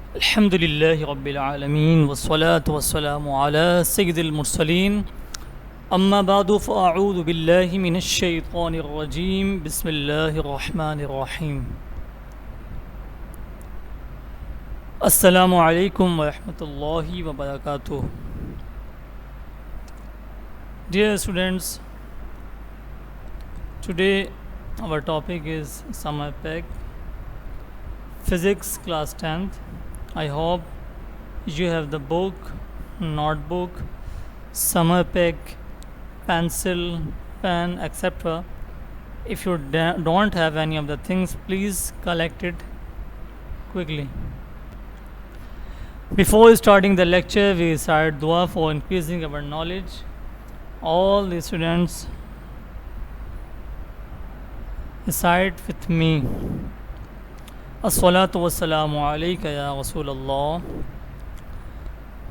अल्हम्दुलिल्लाहि रब्बिल आलमीन वस्सलातु वस्सलामु अला सय्यिदिल मुरसलीन अम्मा बादु फ़अऊज़ु बिल्लाहि मिनश शैतानिर रजीम बिस्मिल्लाहिर रहमानिर रहीम अस्सलामु अलैकुम व रहमतुल्लाहि व बरकातुहू। Dear students, today our topic is summer pack physics class 10th. I hope you have the book, notebook, summer pack, pencil, pen, etc. If you don't have any of the things, please collect it quickly. Before starting the lecture, we recite dua for increasing our knowledge. All the students recite with me. As-salatu was-salamu alayka ya Rasulullah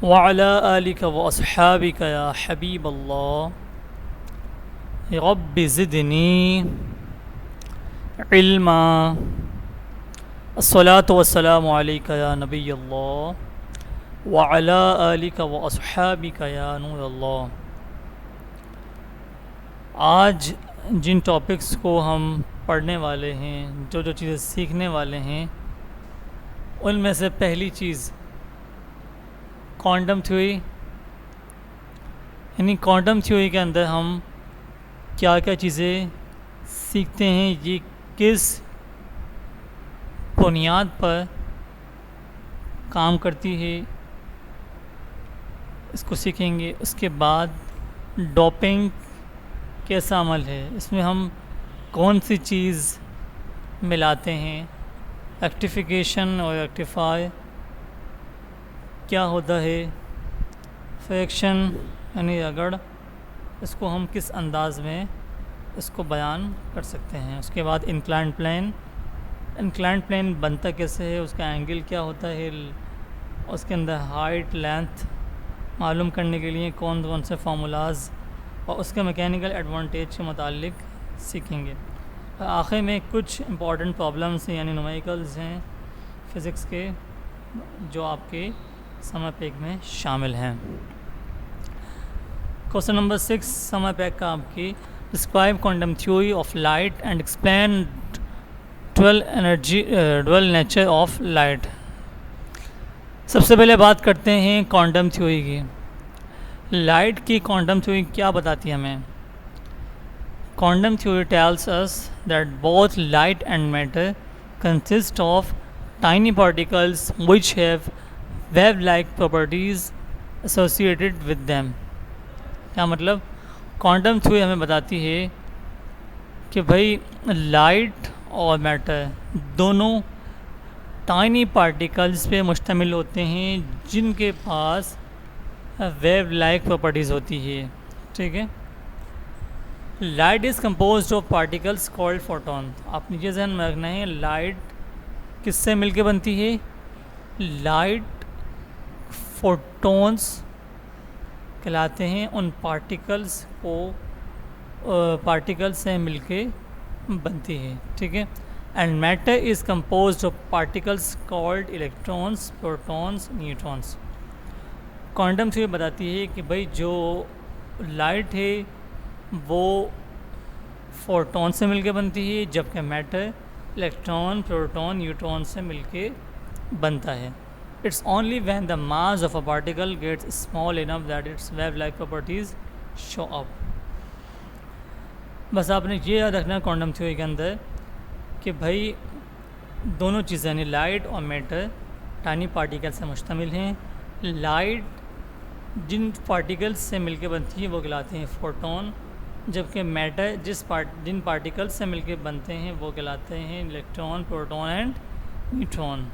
wa ala alika wa ashabika ya Habiballah. Rabbi zidni ilma. As-salatu was-salamu alayka ya Nabiyallah wa ala alika wa ashabika ya Nurallah. आज जिन topics को हम पढ़ने वाले हैं, जो जो चीज़ें सीखने वाले हैं, उनमें से पहली चीज़ क्वांटम थ्योरी, यानी क्वांटम थ्योरी के अंदर हम क्या क्या चीज़ें सीखते हैं, ये किस बुनियाद पर काम करती है, इसको सीखेंगे। उसके बाद डोपिंग कैसा अमल है, इसमें हम कौन सी चीज़ मिलाते हैं, रेक्टिफिकेशन और रेक्टिफाई क्या होता है, फ्रैक्शन यानी रगड़, इसको हम किस अंदाज में इसको बयान कर सकते हैं। उसके बाद इंक्लाइंड प्लेन बनता कैसे है, उसका एंगल क्या होता है, उसके अंदर हाइट लेंथ मालूम करने के लिए कौन कौन से फार्मूलाज और उसके मैकेनिकल एडवांटेज के मुतालिक सीखेंगे। और आखिर में कुछ इम्पॉर्टेंट प्रॉब्लम्स यानी न्यूमेरिकल्स हैं फ़िज़िक्स के, जो आपके समर पैक में शामिल हैं। क्वेश्चन नंबर 6 समर पैक का आपकी describe quantum theory of light and explain dual nature of light. सबसे पहले बात करते हैं क्वांटम थ्योरी की। लाइट की क्वांटम थ्योरी क्या बताती है हमें? Quantum theory tells us that both light and matter consist of tiny particles which have wave like properties associated with them. क्या मतलब? क्वांटम थ्योरी हमें बताती है कि भाई लाइट और मैटर दोनों टाइनी पार्टिकल्स पे मुश्तमिल होते हैं जिनके पास वेव लाइक प्रॉपर्टीज़ होती है। ठीक है। Light is composed of particles called photon. आप नीचे ध्यान में रखना है, लाइट किससे मिलके बनती है? लाइट फोटॉन्स कहलाते हैं, उन पार्टिकल्स से मिलके बनती है। ठीक है। And matter is composed of particles called electrons, protons, neutrons. Quantum theory बताती है कि भाई जो लाइट है वो फोटॉन से मिलके बनती है, जबकि मैटर इलेक्ट्रॉन, प्रोटॉन, न्यूट्रॉन से मिलके बनता है। It's only when the mass of a particle gets small enough that its wave like properties show up. बस आपने ये याद रखना है क्वांटम थ्योरी के अंदर कि भाई दोनों चीज़ें यानी लाइट और मैटर टाइनी पार्टिकल से मुश्तमिल हैं। लाइट जिन पार्टिकल्स से मिलके बनती है वो कहलाते हैं फोटॉन, जबकि मैटर जिन पार्टिकल्स से मिलके बनते हैं वो कहलाते हैं electron, proton and neutron.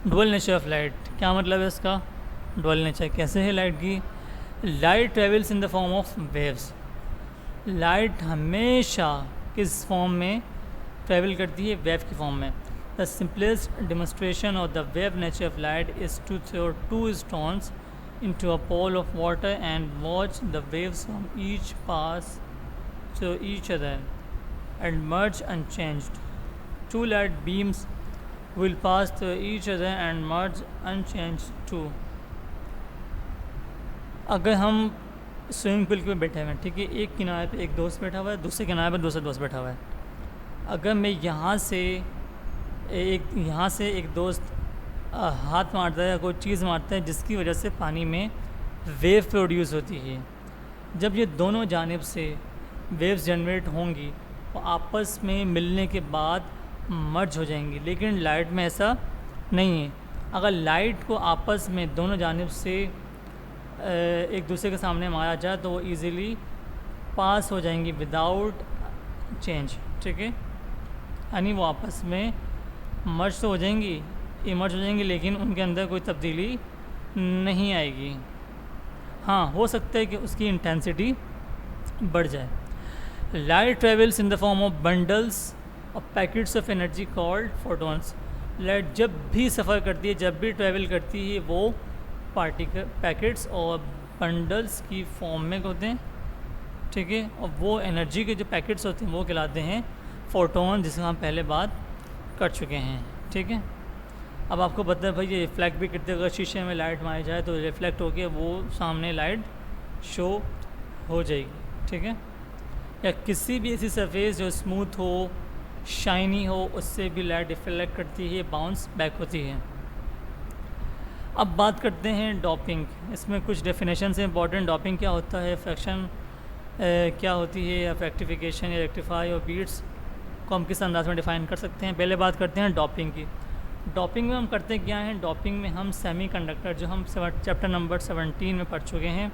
Dual nature of light, क्या मतलब है इसका? डुअल नेचर कैसे है लाइट की? Light travels in the form of waves. Light हमेशा किस फॉर्म में ट्रेवल करती है? वेव की फॉर्म में। The simplest demonstration of the wave nature of light is to throw two stones into a bowl of water and watch the waves from each pass through each other and merge unchanged. Two light beams will pass through each other and merge unchanged too. अगर हम swimming pool पे बैठे हुए हैं, ठीक है, एक किनारे पे एक दोस्त बैठा हुआ है, दूसरे किनारे पे दूसरा दोस्त बैठा हुआ है। अगर मैं यहाँ से एक दोस्त हाथ मारता है या कोई चीज़ मारता है जिसकी वजह से पानी में वेव प्रोड्यूस होती है, जब ये दोनों जानिब से वेव्स जनरेट होंगी और आपस में मिलने के बाद मर्ज हो जाएंगी। लेकिन लाइट में ऐसा नहीं है। अगर लाइट को आपस में दोनों जानिब से एक दूसरे के सामने मारा जाए तो वो ईज़िली पास हो जाएंगी विदाउट चेंज, ठीक है, यानी वो आपस में मर्ज तो हो जाएंगी, इमर्ज हो जाएंगी, लेकिन उनके अंदर कोई तब्दीली नहीं आएगी। हाँ, हो सकता है कि उसकी इंटेंसिटी बढ़ जाए। Light travels in the form of bundles और packets of energy called photons. Light जब भी सफ़र करती है, जब भी ट्रैवल करती है, वो पार्टिकल पैकेट्स और बंडल्स की फॉर्म में होते हैं, ठीक है, और वो एनर्जी के जो पैकेट्स होते हैं वो कहलाते हैं फोटोन, जिसका हम पहले बात कर चुके हैं, ठीक है। अब आपको पता है भाई ये रिफ्लेक्ट भी करते हैं। अगर शीशे में लाइट मारी जाए तो रिफ्लेक्ट होकर वो सामने लाइट शो हो जाएगी, ठीक है। या किसी भी ऐसी सरफेस जो स्मूथ हो, शाइनी हो, उससे भी लाइट रिफ्लेक्ट करती है, बाउंस बैक होती है। अब बात करते हैं डॉपिंग। इसमें कुछ डेफिनेशन से इंपॉर्टेंट। डॉपिंग क्या होता है, फ्रैक्शन क्या होती है, या रेक्टिफिकेशन या रेक्टिफाई और बीट्स को हम किस अंदाज में डिफ़ाइन कर सकते हैं। पहले बात करते हैं डॉपिंग की। डॉपिंग में हम करते क्या हैं, डॉपिंग में हम सेमीकंडक्टर, जो हम चैप्टर नंबर 17 में पढ़ चुके हैं,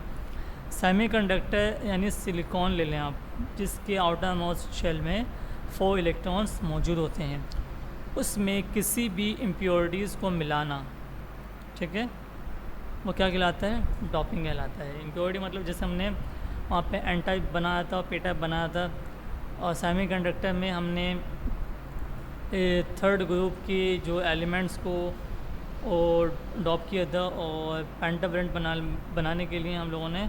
सेमीकंडक्टर यानी सिलिकॉन ले लें आप, जिसके आउटर मोस्ट शेल में 4 इलेक्ट्रॉन्स मौजूद होते हैं, उसमें किसी भी इम्प्योरिटीज़ को मिलाना, ठीक है, वो क्या कहलाता है, डॉपिंग कहलाता है। इम्प्योरिटी मतलब जैसे हमने वहाँ पे एन टाइप बनाया था और पी टाइप बनाया था, और सेमीकंडक्टर में हमने थर्ड ग्रुप के जो एलिमेंट्स को और डॉप किया था, और पेंटावलेंट बनाने के लिए हम लोगों ने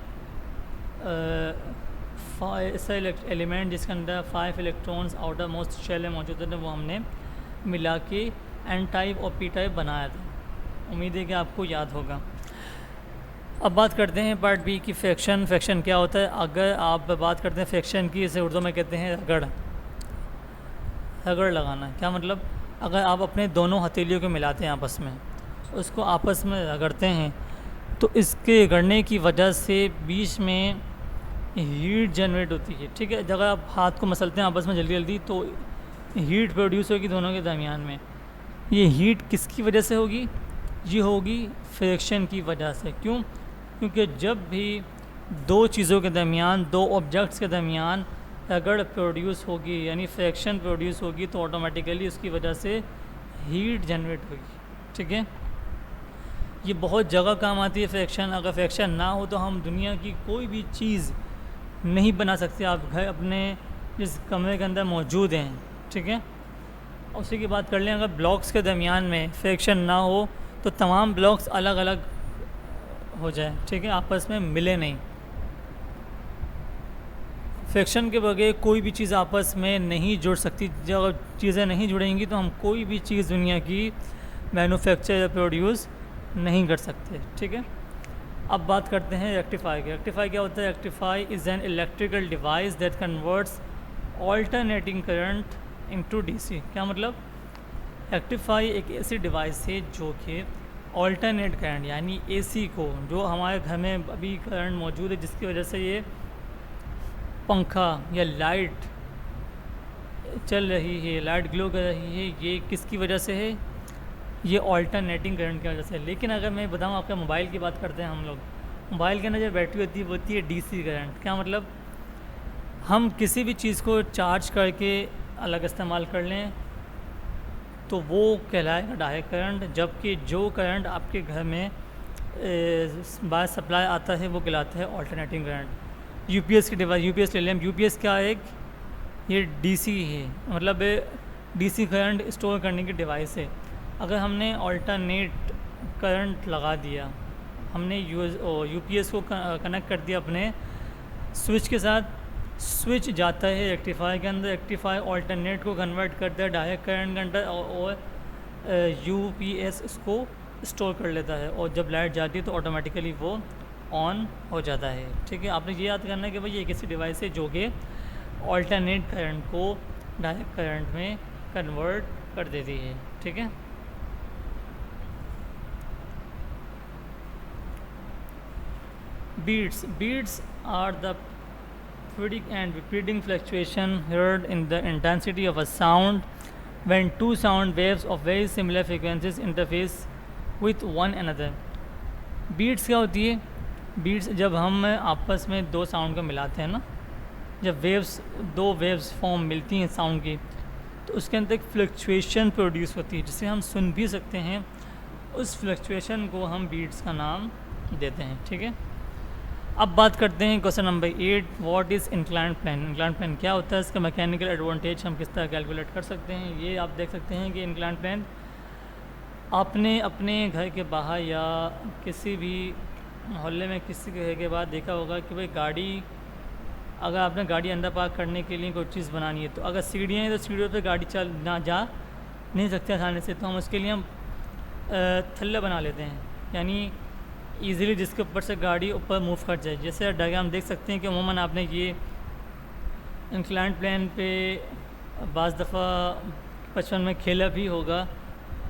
ऐसा एलिमेंट जिसके अंदर 5 इलेक्ट्रॉन्स आउटर मोस्ट शेल में मौजूद थे, वो हमने मिला के एन टाइप और पी टाइप बनाया था। उम्मीद है कि आपको याद होगा। अब बात करते हैं पार्ट बी की, फ्रैक्शन। फ्रैक्शन क्या होता है। अगर आप बात करते हैं फ्रैक्शन की, इसे उर्दू में कहते हैं रगड़ लगाना। क्या मतलब, अगर आप अपने दोनों हथेलियों को मिलाते हैं आपस में, उसको आपस में रगड़ते हैं, तो इसके रगड़ने की वजह से बीच में हीट जनरेट होती है, ठीक है। अगर आप हाथ को मसलते हैं आपस में जल्दी जल्दी, तो हीट प्रोड्यूस होगी दोनों के दरमियान में। ये हीट किसकी वजह से होगी, ये होगी फ्रैक्शन की वजह से। क्यों, क्योंकि जब भी दो चीज़ों के दरमियान, दो ऑब्जेक्ट्स के दरमियान रगड़ प्रोड्यूस होगी, यानी फ्रैक्शन प्रोड्यूस होगी, तो ऑटोमेटिकली उसकी वजह से हीट जनरेट होगी, ठीक है। ये बहुत जगह काम आती है फ्रैक्शन। अगर फ्रैक्शन ना हो तो हम दुनिया की कोई भी चीज़ नहीं बना सकते। आप घर अपने जिस कमरे के अंदर मौजूद हैं, ठीक है, उसी की बात कर लें। अगर ब्लॉक्स के दरमियान में फ्रैक्शन ना हो तो तमाम ब्लॉक्स अलग अलग हो जाए, ठीक है, आपस में मिले नहीं। फ्रैक्शन के बगैर कोई भी चीज़ आपस में नहीं जुड़ सकती। जब चीज़ें नहीं जुड़ेंगी तो हम कोई भी चीज़ दुनिया की मैन्युफैक्चर या प्रोड्यूस नहीं कर सकते, ठीक है। अब बात करते हैं रेक्टिफाई की। रेक्टिफाई क्या होता है। Rectify is an electrical device that converts alternating current into DC. क्या मतलब, रेक्टिफाई एक ऐसी डिवाइस है जो कि ऑल्टरनेट करंट यानी एसी को, जो हमारे घर में अभी करंट मौजूद है जिसकी वजह से ये पंखा या लाइट चल रही है, लाइट ग्लो कर रही है, ये किसकी वजह से है, ये ऑल्टरनेटिंग करंट की वजह से। लेकिन अगर मैं बताऊं, आपका मोबाइल की बात करते हैं हम लोग, मोबाइल के अंदर जो बैटरी होती है वो होती है डीसी करंट। क्या मतलब, हम किसी भी चीज़ को चार्ज करके अलग इस्तेमाल कर लें तो वो कहलाएगा डायरेक्ट करंट, जबकि जो करंट आपके घर में बाय सप्लाई आता है वो कहलाता है ऑल्टरनेटिंग करंट। यूपीएस की डिवाइस, यूपीएस ले लें। यूपीएस क्या है, ये डीसी है, मतलब डीसी करंट स्टोर करने की डिवाइस है। अगर हमने ऑल्टरनेट करंट लगा दिया, हमने यूपीएस को कनेक्ट कर दिया अपने स्विच के साथ, स्विच जाता है रेक्टिफायर के अंदर, रेक्टिफायर ऑल्टरनेट को कन्वर्ट करता है डायरेक्ट करंट के अंदर, और यूपीएस उसको स्टोर कर लेता है और जब लाइट जाती है तो ऑटोमेटिकली वो ऑन हो जाता है। ठीक है, आपने ये याद करना है कि भाई ये एक ऐसी डिवाइस है जो कि ऑल्टरनेट करंट को डायरेक्ट करंट में कन्वर्ट कर देती है। ठीक है, beats are the periodic and repeating fluctuation heard in the intensity of a sound when two sound waves of very similar frequencies interface with one another। Beats क्या होती है? बीट्स जब हम आपस में दो साउंड को मिलाते हैं ना, जब दो वेव्स फॉर्म मिलती हैं साउंड की, तो उसके अंदर एक फ्लक्चुएशन प्रोड्यूस होती है जिसे हम सुन भी सकते हैं। उस फ्लक्चुएशन को हम बीट्स का नाम देते हैं। ठीक है, अब बात करते हैं question number 8, what is inclined plane. Inclined plane क्या होता है, इसका मैकेनिकल एडवांटेज हम किस तरह कैलकुलेट कर सकते हैं। ये आप देख सकते हैं कि इंक्लाइंड प्लेन आपने अपने घर के बाहर या किसी भी मोहल्ले में किसी के घर के बाद देखा होगा कि भाई गाड़ी, अगर आपने गाड़ी अंदर पार्क करने के लिए कोई चीज़ बनानी है तो अगर सीढ़ियाँ हैं तो सीढ़ियों पे गाड़ी ना जा नहीं सकते आसानी से, तो हम उसके लिए हम थल्ले बना लेते हैं, यानी ईज़िली जिसके ऊपर से गाड़ी ऊपर मूव कर जाए। जैसे डायग्राम देख सकते हैं कि अमूमन आपने ये इंक्लाइंड प्लेन पे बाज़ दफ़ा बचपन में खेला भी होगा,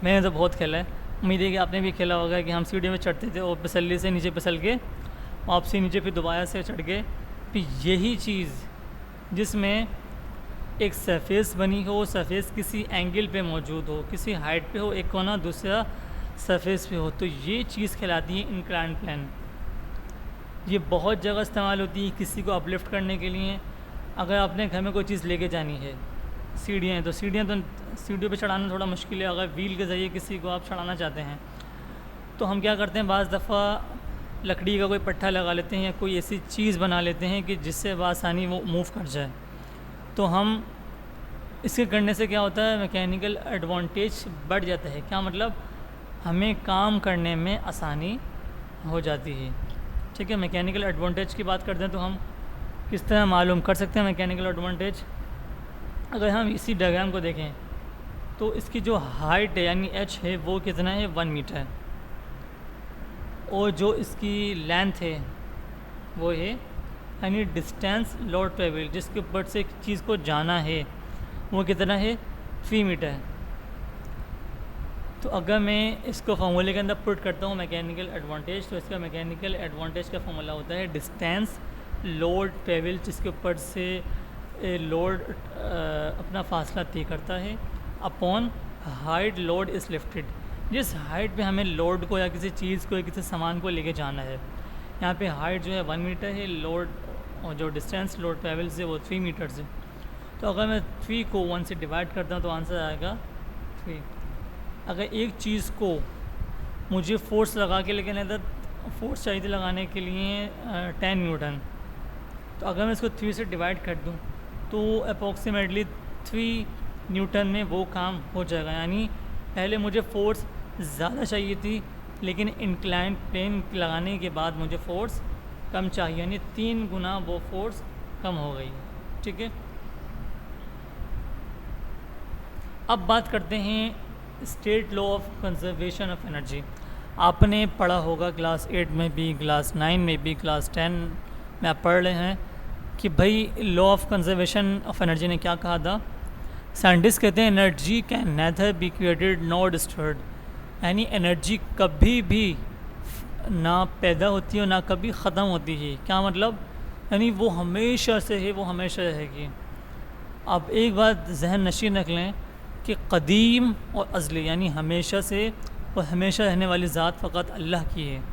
मैंने तो बहुत खेला है, उम्मीद है कि आपने भी खेला होगा कि हम सीढ़ी में चढ़ते थे और फिसली से नीचे फिसल के वापसी नीचे फिर दोबारा से चढ़ गए। फिर यही चीज़ जिसमें एक सरफेस बनी हो, सरफेस किसी एंगल पे मौजूद हो, किसी हाइट पे हो, एक कोना दूसरा सरफेस पे हो, तो ये चीज़ कहलाती है इंक्लाइंड प्लेन। ये बहुत जगह इस्तेमाल होती है किसी को अपलिफ्ट करने के लिए। अगर अपने घर में कोई चीज़ लेके जानी है, सीढ़ियाँ हैं तो सीढ़ियों पे चढ़ाना थोड़ा मुश्किल है, अगर व्हील के ज़रिए किसी को आप चढ़ाना चाहते हैं तो हम क्या करते हैं, बाज़ दफ़ा लकड़ी का कोई पट्टा लगा लेते हैं या कोई ऐसी चीज़ बना लेते हैं कि जिससे बआसानी वो मूव कर जाए। तो हम इसके करने से क्या होता है, मैकेनिकल एडवांटेज बढ़ जाता है। क्या मतलब, हमें काम करने में आसानी हो जाती है। ठीक है, मैकेनिकल एडवांटेज की बात करते हैं तो हम किस तरह मालूम कर सकते हैं मैकेनिकल एडवांटेज। अगर हम इसी डायग्राम को देखें तो इसकी जो हाइट है यानी एच है वो कितना है, 1 मीटर, और जो इसकी लेंथ है वो है यानी डिस्टेंस लोड ट्रेवल जिसके ऊपर से एक चीज़ को जाना है वो कितना है, 3 मीटर। तो अगर मैं इसको फार्मूले के अंदर पुट करता हूँ मैकेनिकल एडवांटेज, तो इसका मैकेनिकल एडवांटेज का फार्मूला होता है डिस्टेंस लोड ट्रेवल जिसके ऊपर से लोड अपना फासला तय करता है upon height load is lifted, जिस हाइट पे हमें लोड को या किसी चीज़ को या किसी सामान को लेके जाना है। यहाँ पे हाइट जो है 1 मीटर है, लोड और जो डिस्टेंस लोड ट्रेवल से वो 3 मीटर से। तो अगर मैं 3 को 1 से डिवाइड करता हूँ तो आंसर आएगा 3। अगर एक चीज़ को मुझे फोर्स लगा के लेकिन अगर फोर्स चाहिए थी लगाने के लिए 10 न्यूटन, तो अगर मैं इसको 3 से डिवाइड कर दूँ तो अप्रॉक्सीमेटली 3 न्यूटन में वो काम हो जाएगा। यानी पहले मुझे फोर्स ज़्यादा चाहिए थी लेकिन इंक्लाइंड प्लेन लगाने के बाद मुझे फोर्स कम चाहिए, यानी 3 गुना वो फोर्स कम हो गई। ठीक है, अब बात करते हैं state law of conservation of energy. आपने पढ़ा होगा क्लास 8 में भी, क्लास 9 में भी, क्लास 10 में आप पढ़ रहे हैं कि भाई law of conservation of energy ने क्या कहा था। साइंटिस्ट कहते हैं energy can nether be created nor destroyed, यानी एनर्जी कभी भी ना पैदा होती है ना कभी ख़त्म होती है। क्या मतलब, यानी वो हमेशा से है, वो हमेशा रहेगी। अब एक बात जहन नशीन रख लें कि कदीम और अज़ली यानी हमेशा से और हमेशा रहने वाली ज़ात फ़कत अल्लाह की है।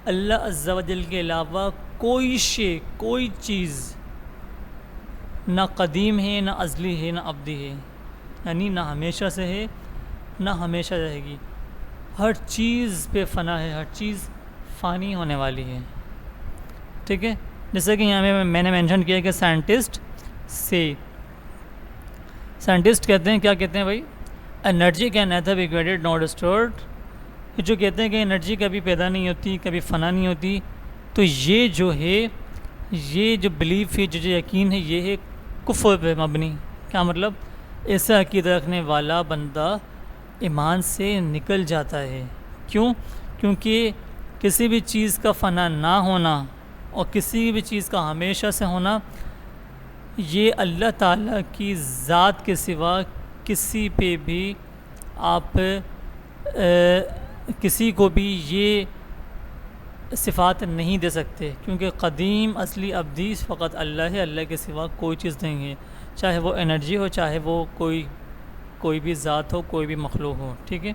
अल्लाह अज़्ज़ा व जल के अलावा कोई शे, कोई चीज़ ना कदीम है, ना अज़ली है, ना अब्दी है, यानी ना हमेशा से है ना हमेशा रहेगी। हर चीज़ पे फ़ना है, हर चीज़ फ़ानी होने वाली है। ठीक है, जैसे कि यहाँ में मैंने मेंशन किया कि साइंटिस्ट कहते हैं, क्या कहते हैं भाई, energy can nether be created nor destroyed. ये जो कहते हैं कि एनर्जी कभी पैदा नहीं होती, कभी फ़ना नहीं होती, तो ये जो है, ये जो बिलीफ है, जो यकीन है, ये है कुफ्र पे मबनी। क्या मतलब, ऐसा अक़ीदा रखने वाला बंदा ईमान से निकल जाता है। क्यों? क्योंकि किसी भी चीज़ का फ़ना ना होना और किसी भी चीज़ का हमेशा से होना, ये अल्लाह ताला की ज़ात के सिवा किसी पे भी आप किसी को भी ये सिफ़ात नहीं दे सकते, क्योंकि क़दीम असली अब्दी फ़कत अल्लाह है, अल्लाह के सिवा कोई चीज़ नहीं है, चाहे वो एनर्जी हो, चाहे वो कोई भी ज़ात हो, कोई भी मखलूक हो। ठीक है,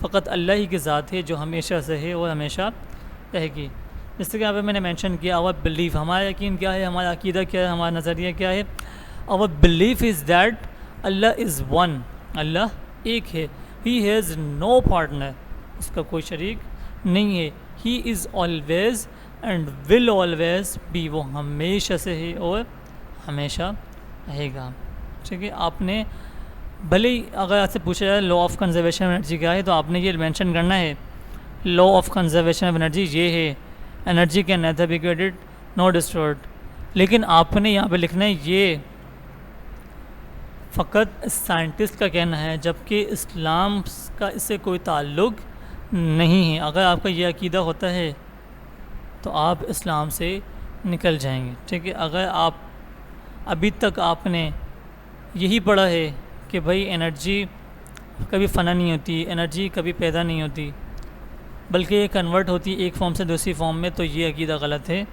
फ़कत अल्लाह ही की ज़ात है जो हमेशा से है और हमेशा रहेगी। जैसे कि यहाँ पे मैंने मेंशन किया, आवर बिलीफ, हमारा यकीन क्या है, हमारा अकीदा क्या है, हमारा नज़रिया क्या है। Our belief is that Allah is one, अल्लाह एक है। ही हैज़ नो पार्टनर, उसका कोई शरीक नहीं है। He is always and will always B, वो हमेशा से है और हमेशा रहेगा। ठीक है, आपने भले ही अगर आपसे पूछा जाए law of conservation of energy क्या है, तो आपने ये मेंशन करना है, law of conservation of energy ये है, energy can nether be created not destroyed. लेकिन आपने यहाँ पे लिखना है ये फ़कत साइंटिस्ट का कहना है, जबकि इस्लाम का इससे कोई ताल्लुक़ नहीं है। अगर आपका ये अकीदा होता है तो आप इस्लाम से निकल जाएंगे। ठीक है, अगर आप अभी तक आपने यही पढ़ा है कि भाई एनर्जी कभी फ़ना नहीं होती, एनर्जी कभी पैदा नहीं होती, बल्कि ये कन्वर्ट होती एक फॉर्म से दूसरी फॉर्म में, तो ये अकीदा गलत है।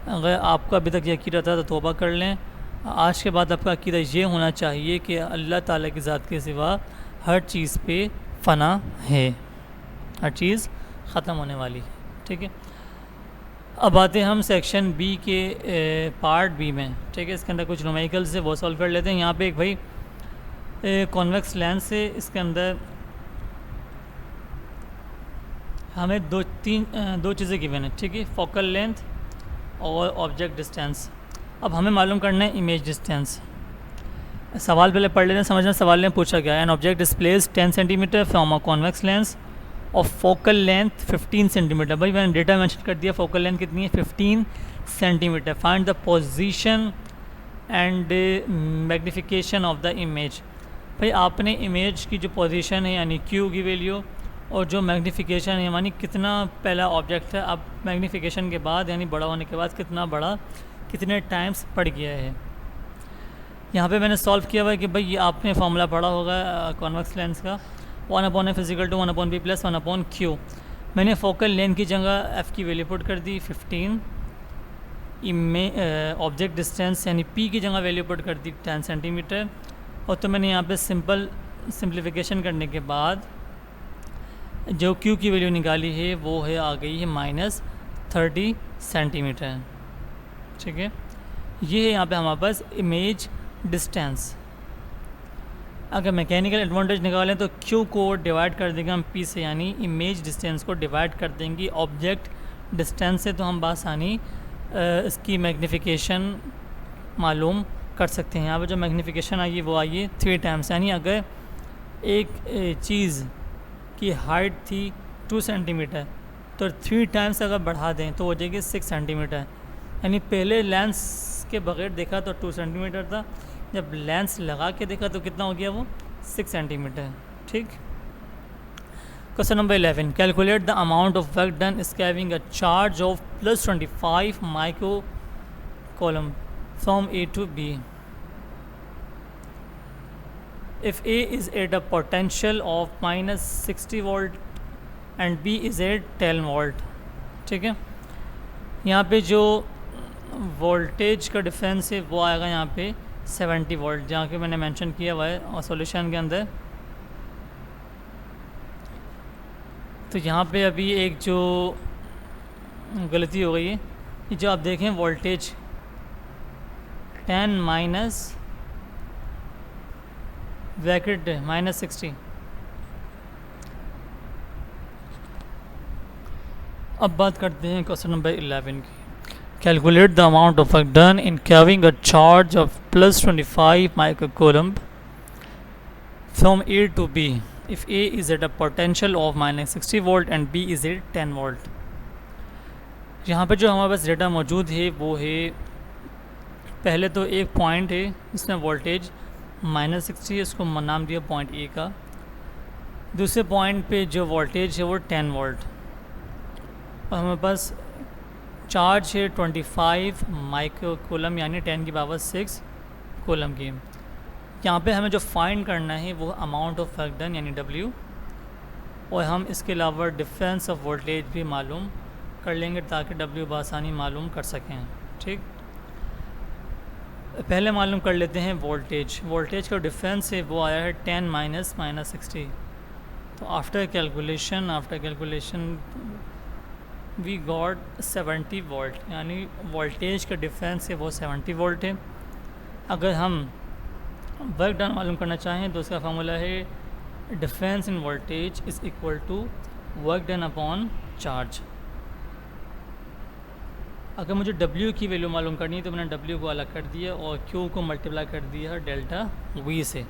अगर आपका अभी तक ये अकीदा था तो तौबा कर लें। आज के बाद आपका अकीदा ये होना चाहिए कि अल्लाह ताला की ज़ात के सिवा हर चीज़ पे फ़ना है, हर चीज़ ख़त्म होने वाली है। ठीक है, अब आते हैं हम सेक्शन बी के पार्ट बी में। ठीक है, इसके अंदर कुछ न्यूमेरिकल्स है वो सॉल्व कर लेते हैं। यहाँ पे एक भाई कॉन्वेक्स लेंस है, इसके अंदर हमें दो चीज़ें गिवन है। ठीक है, फोकल लेंथ और ऑब्जेक्ट डिस्टेंस। अब हमें मालूम करना है इमेज डिस्टेंस। सवाल पहले पढ़ लेते हैं, समझना सवाल में पूछा गया है। An object displace 10 centimetre from a convex lens और फोकल लेंथ 15 सेंटीमीटर। भाई मैंने डेटा मेंशन कर दिया, फोकल लेंथ कितनी है, 15 centimetre. Find the position and magnification of the image. भाई आपने इमेज की जो पोजीशन है यानी क्यू की वैल्यू और जो मैग्निफिकेशन है यानी कितना पहला ऑब्जेक्ट है, अब मैग्निफिकेशन के बाद यानी बड़ा होने के बाद कितना बड़ा, कितने टाइम्स बढ़ गया है। यहाँ पे मैंने सॉल्व किया हुआ है कि भाई ये आपने फार्मूला पढ़ा होगा कॉन्वेक्स लेंस का, 1/f = 1/b + 1/q। मैंने फोकल लेंथ की जगह f की वैल्यू पुट कर दी 15, ऑब्जेक्ट डिस्टेंस यानी p की जगह वैल्यू पुट कर दी 10 सेंटीमीटर। और तो मैंने यहाँ पे सिंप्लीफिकेशन करने के बाद जो q की वैल्यू निकाली है वो है आ गई है -30 सेंटीमीटर। ठीक है, ये है यहाँ पे हमारे पास इमेज डिस्टेंस। अगर मैकेनिकल एडवांटेज निकालें तो q को डिवाइड कर देंगे हम p से, यानी इमेज डिस्टेंस को डिवाइड कर देंगे ऑब्जेक्ट डिस्टेंस से, तो हम बासानी इसकी मैग्निफिकेशन मालूम कर सकते हैं। यहाँ पर जो मैग्निफिकेशन आई है वो आई है 3 टाइम्स, यानी अगर एक चीज़ की हाइट थी 2 सेंटीमीटर तो 3 टाइम्स अगर बढ़ा दें तो हो जाएगी 6 सेंटीमीटर। यानी पहले लेंस के बगैर देखा तो 2 सेंटीमीटर था, जब लेंस लगा के देखा तो कितना हो गया वो 6 सेंटीमीटर। ठीक, question number 11, calculate the amount of work done स्कैविंग a charge of +25 micro coulomb from A to B if A is at a potential of -60 volt and B is at 10 volt। ठीक है, यहाँ पे जो voltage का difference है वो आएगा यहाँ पे 70 वोल्ट, जहाँ के मैंने मेंशन किया हुआ है और सॉल्यूशन के अंदर। तो यहाँ पे अभी एक जो गलती हो गई है, कि जो आप देखें वोल्टेज 10 माइनस ब्रैकेट -60। अब बात करते हैं क्वेश्चन नंबर 11 की। Calculate the amount of work done in carrying a charge of +25 microcoulomb from A to B if A is at a potential of -60 volt and B is at 10 volt। यहाँ पे जो हमारे पास data मौजूद है वो है, पहले तो एक पॉइंट है इसमें वोल्टेज -60 है, इसको नाम दिया पॉइंट A का। दूसरे पॉइंट पे जो वोल्टेज है वो 10 वोल्ट, और हमारे पास चार्ज है 25 माइक्रो कूलम यानी 10 की पावर 6 कूलम की। यहाँ पे हमें जो फाइंड करना है वो अमाउंट ऑफ वर्क डन यानी W, और हम इसके अलावा डिफरेंस ऑफ वोल्टेज भी मालूम कर लेंगे ताकि W बआसानी मालूम कर सकें। ठीक, पहले मालूम कर लेते हैं वोल्टेज। वोल्टेज का डिफरेंस है वो आया है 10 माइनस 60। तो after calculation we got 70 volt, यानी वोल्टेज का डिफरेंस है वो 70 वोल्ट है। अगर हम वर्क डन मालूम करना चाहें तो उसका फार्मूला है difference in voltage is equal to work done upon charge. अगर मुझे W की वैल्यू मालूम करनी है तो मैंने W को अलग कर दिया और Q को मल्टीप्लाई कर दिया डेल्टा V से।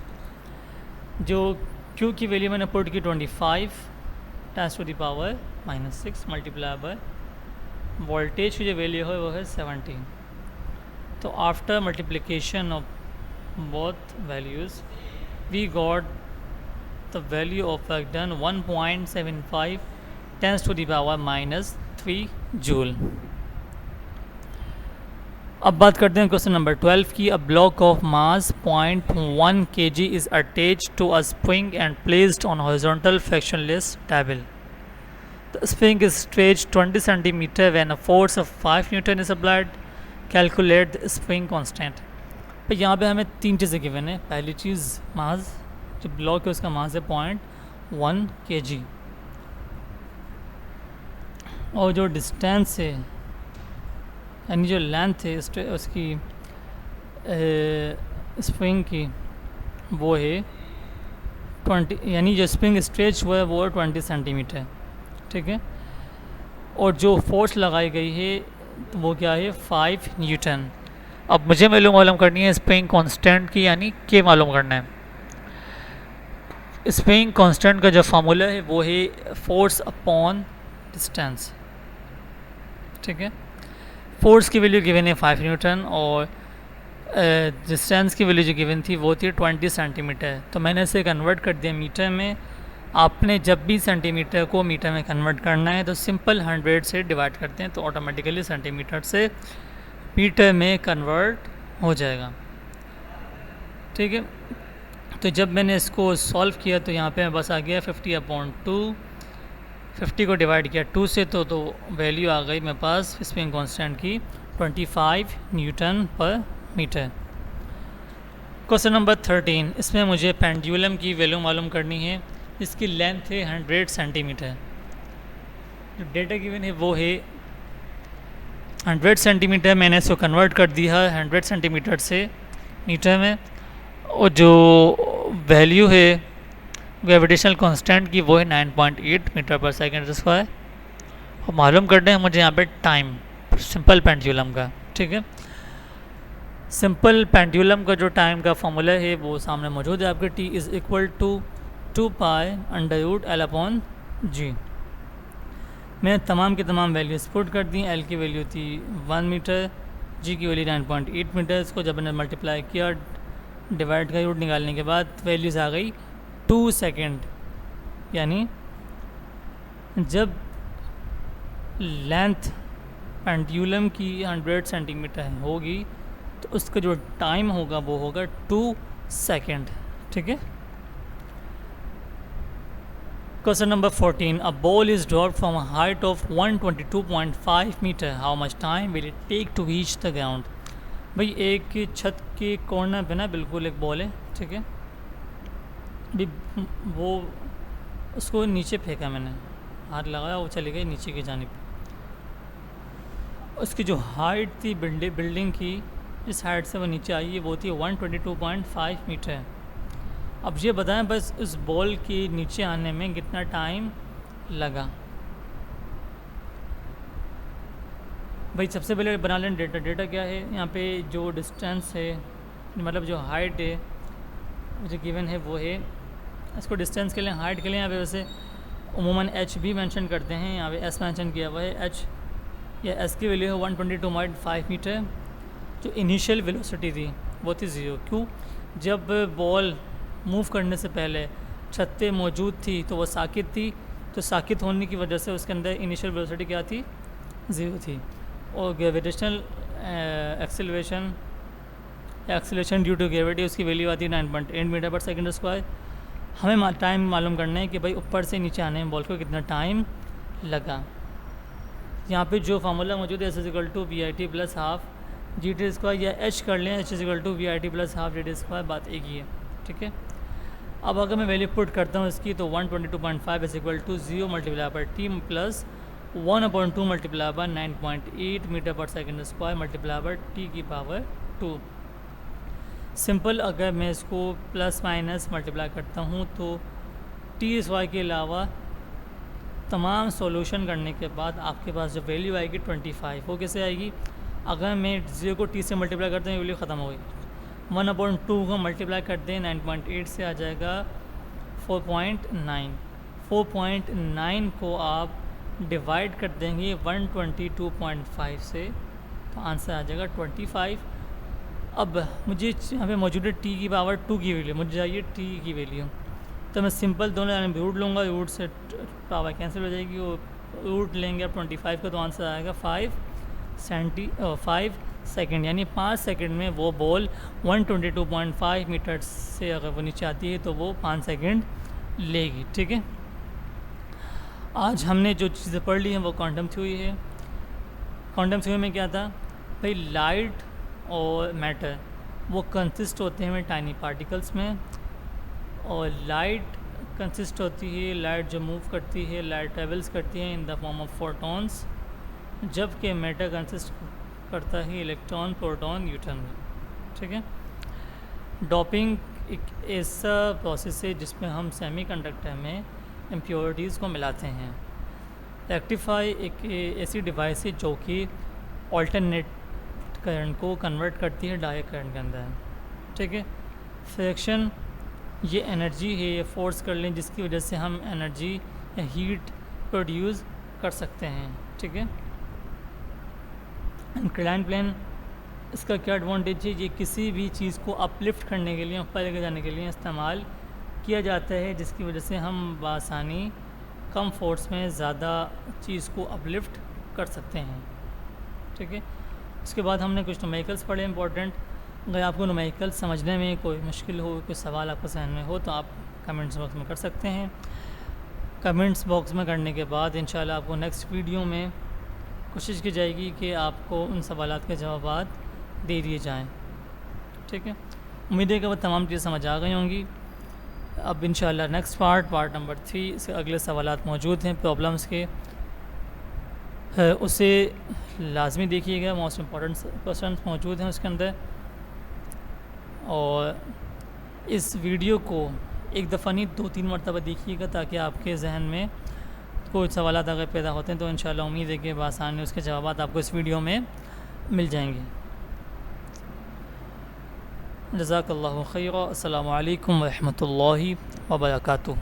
जो Q की वैल्यू मैंने पुट की 25 10 to the power -6 multiply by voltage की जो वैल्यू है वो है 70। तो after multiplication of both values we got the value of work done 1.75 10 to the power -3 joule. अब बात करते हैं क्वेश्चन नंबर 12 की। A block of mass 0.1 kg is attached to a spring and placed on horizontal frictionless table. The spring is stretched 20 centimetre when a force of 5 Newton is applied. Calculate the spring constant. तो यहाँ पे हमें तीन चीज़ें given है। पहली चीज़ मास, जो block है उसका मास है 0.1 kg, और जो डिस्टेंस है यानी जो लेंथ है उसकी स्प्रिंग की वो है 20, यानी जो स्प्रिंग स्ट्रेच हुआ है वो 20 सेंटीमीटर। ठीक है, और जो फोर्स लगाई गई है तो वो क्या है 5 न्यूटन। अब मुझे मालूम करनी है स्प्रिंग कांस्टेंट की, यानी के मालूम करना है। स्प्रिंग कांस्टेंट का जो फार्मूला है वो है फोर्स अपॉन डिस्टेंस। ठीक है, फोर्स की वैल्यू गिवन है 5 न्यूटन और डिस्टेंस की वैल्यू जो गिवन थी वो थी 20 सेंटीमीटर। तो मैंने इसे कन्वर्ट कर दिया मीटर में। आपने जब भी सेंटीमीटर को मीटर में कन्वर्ट करना है तो सिंपल 100 से डिवाइड करते हैं तो ऑटोमेटिकली सेंटीमीटर से मीटर में कन्वर्ट हो जाएगा। ठीक है, तो जब मैंने इसको सॉल्व किया तो यहाँ पे बस आ गया 50/2। 50 को डिवाइड किया 2 से तो वैल्यू आ गई मेरे पास स्प्रिंग कांस्टेंट की 25 न्यूटन पर मीटर। क्वेश्चन नंबर 13, इसमें मुझे पेंडुलम की वैल्यू मालूम करनी है। इसकी लेंथ है 100 सेंटीमीटर। जो डेटा गिवन है वो है 100 सेंटीमीटर। मैंने इसको कन्वर्ट कर दिया 100 सेंटीमीटर से मीटर में, और जो वैल्यू है ग्रेविटेशनल कांस्टेंट की वो है 9.8 मीटर पर सेकेंड स्क्वायर। और मालूम करते हैं मुझे यहाँ पे टाइम सिंपल पेंडुलम का। ठीक है, सिंपल पेंडुलम का जो टाइम का फॉर्मूला है वो सामने मौजूद है आपके। T is equal to 2π√L/g। मैंने तमाम की तमाम वैल्यूज पुट कर दी। L की वैल्यू थी 1 मीटर, G की वैल्यू 9.8 मीटर। इसको जब मैंने मल्टीप्लाई किया डिवाइड का रूट निकालने के बाद वैल्यूज़ आ गई 2 सेकेंड। यानी जब लेंथ पेंडुलम की 100 सेंटीमीटर होगी तो उसका जो टाइम होगा वो होगा 2 सेकेंड। ठीक है, question number 14, a ball is dropped from a height of 122.5 metre. How much time will it take to reach the ground. भाई एक छत के कॉर्नर पे ना बिल्कुल एक बॉल है। ठीक है, भी वो उसको नीचे फेंका, मैंने हाथ लगाया, वो चली गई नीचे की जानिब। उसकी जो हाइट थी बिल्डिंग की, जिस हाइट से वो नीचे आई है वो थी 122.5 मीटर। अब ये बताएं बस उस बॉल के नीचे आने में कितना टाइम लगा। भाई सबसे पहले बना लें डेटा। डेटा क्या है यहाँ पे, जो डिस्टेंस है मतलब जो हाइट है जो गिवन है वो है। इसको डिस्टेंस के लिए हाइट के लिए यहाँ पे वैसे उमूमन h भी मेंशन करते हैं, यहाँ पे s मेंशन किया हुआ है। h या s की वैल्यू है 122.5 मीटर। जो इनिशियल वेलोसिटी थी वो थी 0। क्यों? जब बॉल मूव करने से पहले छत पे मौजूद थी तो वो साकित थी, तो साकित होने की वजह से उसके अंदर इनिशियल वेलोसिटी क्या थी, 0 थी। और gravitational acceleration due to gravity उसकी वैल्यू आती है 9.8 मीटर पर सेकंड स्क्वायर। हमें टाइम मालूम करना है कि भाई ऊपर से नीचे आने में बॉल को कितना टाइम लगा। यहाँ पे जो फार्मूला मौजूद है S = VIT + हाफ GT² या H कर लें, H = VIT + हाफ GT², बात एक ही है, ठीक है। अब अगर मैं वैल्यू पुट करता हूँ इसकी तो 122.5 = 0 × T + 1/2 × 9.8 मीटर पर सेकंड स्क्वायर × T⁻²। सिंपल अगर मैं इसको प्लस माइनस मल्टीप्लाई करता हूँ तो T² के अलावा तमाम सॉल्यूशन करने के बाद आपके पास जो वैल्यू आएगी 25, वो कैसे आएगी, अगर मैं 0 को T से मल्टीप्लाई करते हैं वैल्यू ख़त्म हो गई। 1/2 को मल्टीप्लाई कर दें 9.8 से आ जाएगा 4.9। 4.9 को आप डिवाइड कर देंगे 122.5 से तो आंसर आ जाएगा 25। अब मुझे यहाँ पे मौजूद है T⁻² की वैल्यू, मुझे चाहिए T की वैल्यू, तो मैं सिंपल दोनों रूट लूँगा, रूट से पावर कैंसिल हो जाएगी, वो रूट लेंगे 25 का तो आंसर आएगा 5 सेकंड, यानी 5 सेकंड में वो बॉल 122.5 मीटर से अगर वो नीचे आती है तो वो 5 सेकंड लेगी, ठीक है। आज हमने जो चीज़ें पढ़ ली हैं वो क्वांटम थ्योरी है। क्वांटम थ्योरी में क्या था भाई, लाइट और मैटर वो कंसिस्ट होते हैं टाइनी पार्टिकल्स में, और लाइट कंसिस्ट होती है, लाइट जो मूव करती है, लाइट ट्रेवल्स करती है इन द फॉर्म ऑफ फोटॉन्स, जबकि मैटर कंसिस्ट करता है इलेक्ट्रॉन, प्रोटॉन, न्यूट्रॉन में, ठीक है। डोपिंग एक ऐसा प्रोसेस है जिसमें हम सेमीकंडक्टर में इम्प्योरिटीज़ को मिलाते हैं। रेक्टिफाई एक ऐसी डिवाइस है जो कि ऑल्टरनेट करंट को कन्वर्ट करती है डायरेक्ट करंट के अंदर, ठीक है। फ्रिक्शन ये एनर्जी है, ये फोर्स कर लें जिसकी वजह से हम एनर्जी या हीट प्रोड्यूस कर सकते हैं, ठीक है। इंक्लाइन प्लेन इसका क्या एडवांटेज है, ये किसी भी चीज़ को अपलिफ्ट करने के लिए, ऊपर लेके जाने के लिए इस्तेमाल किया जाता है, जिसकी वजह से हम बआसानी कम फोर्स में ज़्यादा चीज़ को अपलिफ्ट कर सकते हैं, ठीक है। उसके बाद हमने कुछ न्यूमेरिकल्स पढ़े इंपॉर्टेंट। अगर आपको न्यूमेरिकल समझने में कोई मुश्किल हो, कोई सवाल आपको सहन में हो तो आप कमेंट्स बॉक्स में कर सकते हैं। कमेंट्स बॉक्स में करने के बाद इंशाल्लाह आपको नेक्स्ट वीडियो में कोशिश की जाएगी कि आपको उन सवालात के जवाब दे दिए जाएं, ठीक है। उम्मीद है कि वो तमाम चीज़ें समझ आ गई होंगी। अब इंशाल्लाह नेक्स्ट पार्ट नंबर 3 इसके अगले सवालात मौजूद हैं प्रॉब्लम्स के, उसे लाजमी देखिएगा, मोस्ट इम्पॉर्टेंट क्वेश्चन मौजूद हैं उसके अंदर। और इस वीडियो को एक दफ़ा नहीं 2-3 मरतबा देखिएगा ताकि आपके जहन में कोई सवालात अगर पैदा होते हैं तो इंशाल्लाह उम्मीद है कि आसानी उसके जवाब आपको इस वीडियो में मिल जाएंगे। जज़ाकल्लाहु खैरा। अस्सलामु अलैकुम व रहमतुल्लाहि व बरकातुहू।